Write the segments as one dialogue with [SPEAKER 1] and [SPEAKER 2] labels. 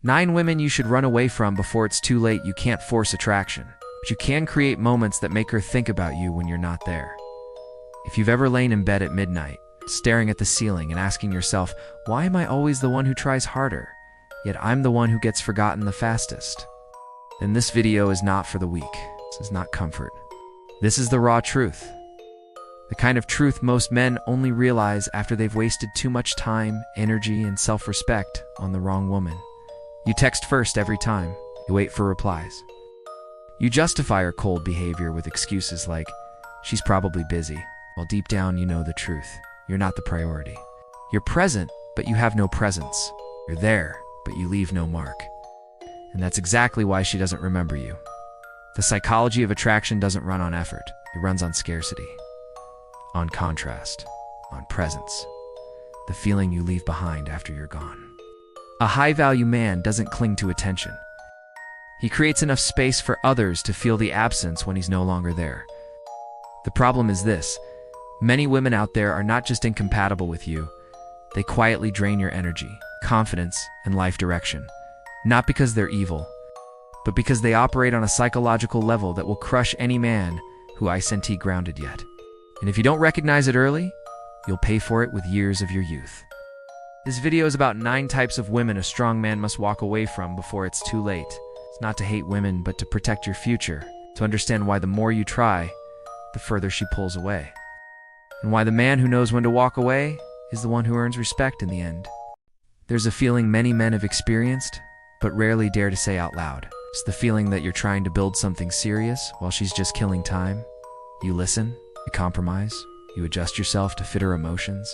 [SPEAKER 1] 9 women you should run away from before it's too late. You can't force attraction, but you can create moments that make her think about you when you're not there. If you've ever lain in bed at midnight, staring at the ceiling and asking yourself, why am I always the one who tries harder, yet I'm the one who gets forgotten the fastest? Then this video is not for the weak. This is not comfort. This is the raw truth. The kind of truth most men only realize after they've wasted too much time, energy, and self-respect on the wrong woman. You text first every time. You wait for replies. You justify her cold behavior with excuses like, she's probably busy, while deep down you know the truth. You're not the priority. You're present, but you have no presence. You're there, but you leave no mark. And that's exactly why she doesn't remember you. The psychology of attraction doesn't run on effort. It runs on scarcity, on contrast, on presence, the feeling you leave behind after you're gone. A high-value man doesn't cling to attention. He creates enough space for others to feel the absence when he's no longer there. The problem is this: many women out there are not just incompatible with you, they quietly drain your energy, confidence, and life direction. Not because they're evil, but because they operate on a psychological level that will crush any man who isn't grounded yet. And if you don't recognize it early, you'll pay for it with years of your youth. This video is about 9 types of women a strong man must walk away from before it's too late. It's not to hate women, but to protect your future, to understand why the more you try, the further she pulls away. And why the man who knows when to walk away is the one who earns respect in the end. There's a feeling many men have experienced, but rarely dare to say out loud. It's the feeling that you're trying to build something serious while she's just killing time. You listen, you compromise, you adjust yourself to fit her emotions.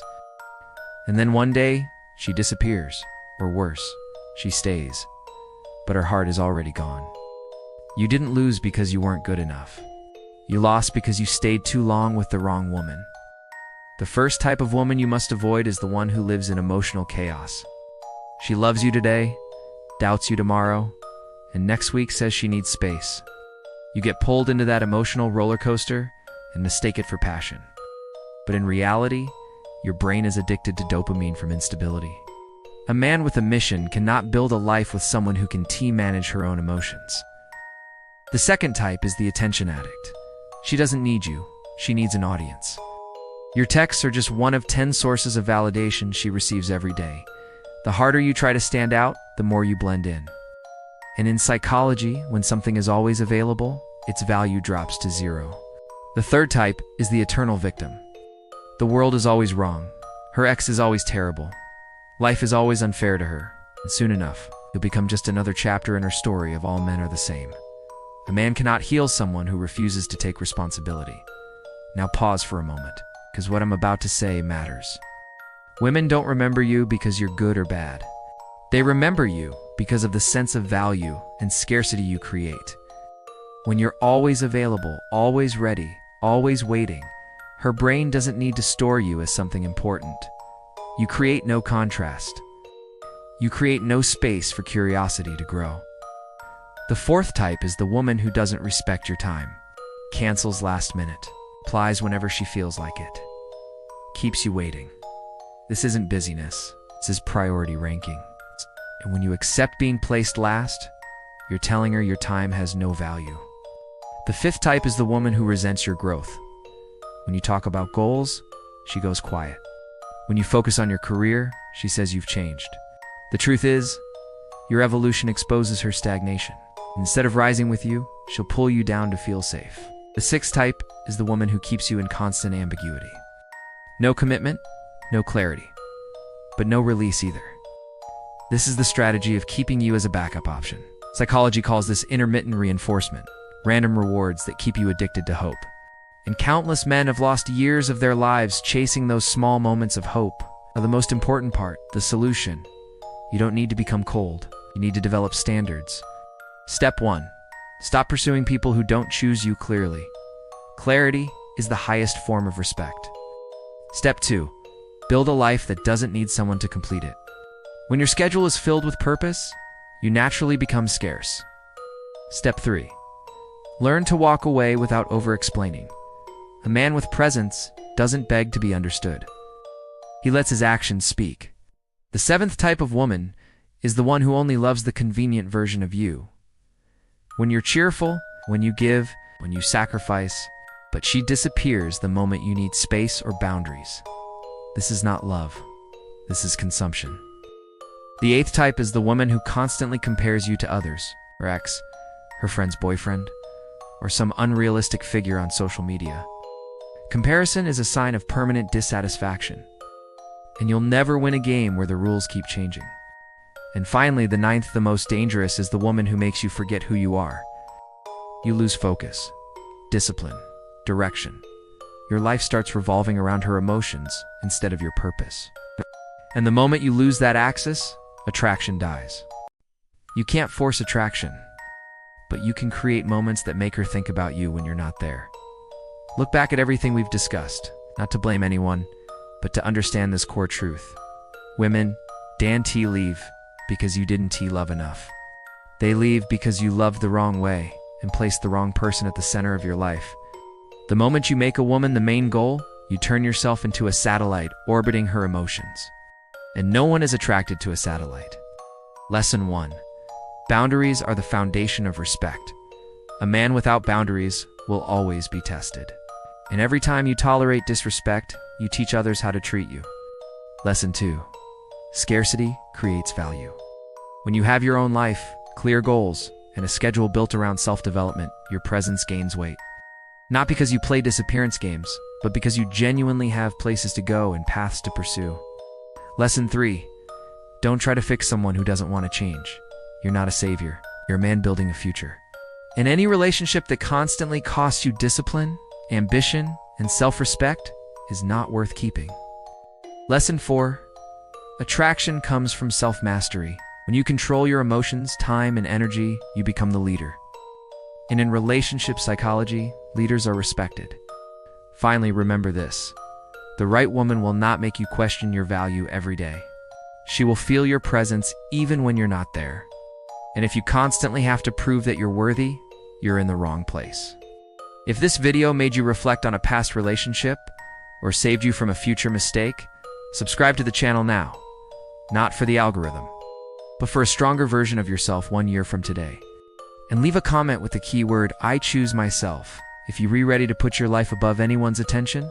[SPEAKER 1] And then one day, she disappears, or worse, she stays, but her heart is already gone. You didn't lose because you weren't good enough. You lost because you stayed too long with the wrong woman. The first type of woman you must avoid is the one who lives in emotional chaos. She loves you today, doubts you tomorrow, and next week says she needs space. You get pulled into that emotional roller coaster and mistake it for passion. But in reality, your brain is addicted to dopamine from instability. A man with a mission cannot build a life with someone who can manage her own emotions. The second type is the attention addict. She doesn't need you, she needs an audience. Your texts are just one of 10 sources of validation she receives every day. The harder you try to stand out, the more you blend in. And in psychology, when something is always available, its value drops to 0. The third type is the eternal victim. The world is always wrong. Her ex is always terrible. Life is always unfair to her. And soon enough, you'll become just another chapter in her story of all men are the same. A man cannot heal someone who refuses to take responsibility. Now pause for a moment, because what I'm about to say matters. Women don't remember you because you're good or bad. They remember you because of the sense of value and scarcity you create. When you're always available, always ready, always waiting, her brain doesn't need to store you as something important. You create no contrast. You create no space for curiosity to grow. The fourth type is the woman who doesn't respect your time, cancels last minute, replies whenever she feels like it, keeps you waiting. This isn't busyness, this is priority ranking. And when you accept being placed last, you're telling her your time has no value. The fifth type is the woman who resents your growth. When you talk about goals, she goes quiet. When you focus on your career, she says you've changed. The truth is, your evolution exposes her stagnation. Instead of rising with you, she'll pull you down to feel safe. The sixth type is the woman who keeps you in constant ambiguity. No commitment, no clarity, but no release either. This is the strategy of keeping you as a backup option. Psychology calls this intermittent reinforcement, random rewards that keep you addicted to hope. And countless men have lost years of their lives chasing those small moments of hope. Now, the most important part, the solution. You don't need to become cold. You need to develop standards. Step 1. Stop pursuing people who don't choose you clearly. Clarity is the highest form of respect. Step 2. Build a life that doesn't need someone to complete it. When your schedule is filled with purpose, you naturally become scarce. Step 3. Learn to walk away without over-explaining. A man with presence doesn't beg to be understood. He lets his actions speak. The seventh type of woman is the one who only loves the convenient version of you. When you're cheerful, when you give, when you sacrifice, but she disappears the moment you need space or boundaries. This is not love. This is consumption. The eighth type is the woman who constantly compares you to others, her ex, her friend's boyfriend, or some unrealistic figure on social media. Comparison is a sign of permanent dissatisfaction, and you'll never win a game where the rules keep changing. And finally, the ninth, the most dangerous, is the woman who makes you forget who you are. You lose focus, discipline, direction. Your life starts revolving around her emotions instead of your purpose. And the moment you lose that axis, attraction dies. You can't force attraction, but you can create moments that make her think about you when you're not there. Look back at everything we've discussed, not to blame anyone, but to understand this core truth. Women, leave because you didn't love enough. They leave because you loved the wrong way and placed the wrong person at the center of your life. The moment you make a woman the main goal, you turn yourself into a satellite orbiting her emotions. And no one is attracted to a satellite. Lesson 1. Boundaries are the foundation of respect. A man without boundaries will always be tested. And every time you tolerate disrespect, you teach others how to treat you. Lesson 2. Scarcity creates value. When you have your own life, clear goals, and a schedule built around self-development, your presence gains weight. Not because you play disappearance games, but because you genuinely have places to go and paths to pursue. Lesson 3. Don't try to fix someone who doesn't want to change. You're not a savior. You're a man building a future. And any relationship that constantly costs you discipline, ambition, and self-respect is not worth keeping. Lesson 4. Attraction comes from self-mastery. When you control your emotions, time, and energy, you become the leader. And in relationship psychology, leaders are respected. Finally, remember this. The right woman will not make you question your value every day. She will feel your presence even when you're not there. And if you constantly have to prove that you're worthy, you're in the wrong place. If this video made you reflect on a past relationship or saved you from a future mistake, subscribe to the channel now. Not for the algorithm, but for a stronger version of yourself 1 year from today. And leave a comment with the keyword "I choose myself" if you're ready to put your life above anyone's attention.